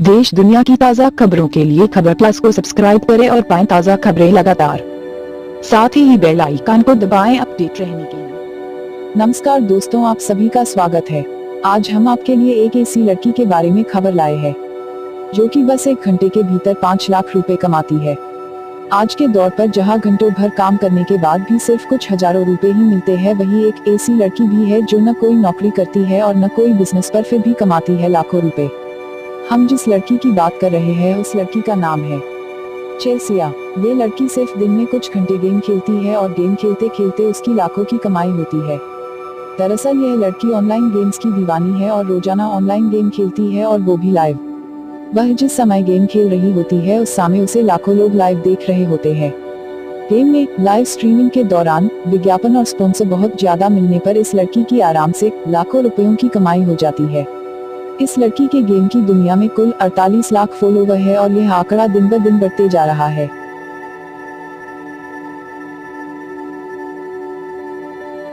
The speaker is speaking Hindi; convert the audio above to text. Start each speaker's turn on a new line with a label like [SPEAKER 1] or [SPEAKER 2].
[SPEAKER 1] देश दुनिया की ताज़ा खबरों के लिए खबर प्लस को सब्सक्राइब करें और पाएं ताज़ा खबरें लगातार। साथ ही बेल आइकन को दबाएं अपडेट रहने के लिए। नमस्कार दोस्तों, आप सभी का स्वागत है। आज हम आपके लिए एक ऐसी लड़की के बारे में खबर लाए हैं जो कि बस 1 घंटे के भीतर 5 लाख रुपए कमाती है। आज के दौर पर जहां घंटों भर काम करने के बाद भी सिर्फ कुछ हजारों रुपए ही मिलते हैं, वही एक ऐसी लड़की भी है जो न कोई नौकरी करती है और न कोई बिजनेस, पर फिर भी कमाती है लाखों रुपए। हम जिस लड़की की बात कर रहे हैं उस लड़की का नाम है चेल्सिया। ये लड़की सिर्फ दिन में कुछ घंटे गेम खेलती है और गेम खेलते खेलते उसकी लाखों की कमाई होती है। दरअसल यह लड़की ऑनलाइन गेम्स की दीवानी है और रोजाना ऑनलाइन गेम खेलती है, और वो भी लाइव। वह जिस समय गेम खेल रही होती है उस समय उसे लाखों लोग लाइव देख रहे होते हैं। गेम में लाइव स्ट्रीमिंग के दौरान विज्ञापन और स्पॉन्सर बहुत ज्यादा मिलने पर इस लड़की की आराम से लाखों रुपयों की कमाई हो जाती है। इस लड़की के गेम की दुनिया में कुल 48 लाख फॉलोवर है और यह आंकड़ा दिन ब दिन बढ़ते जा रहा है।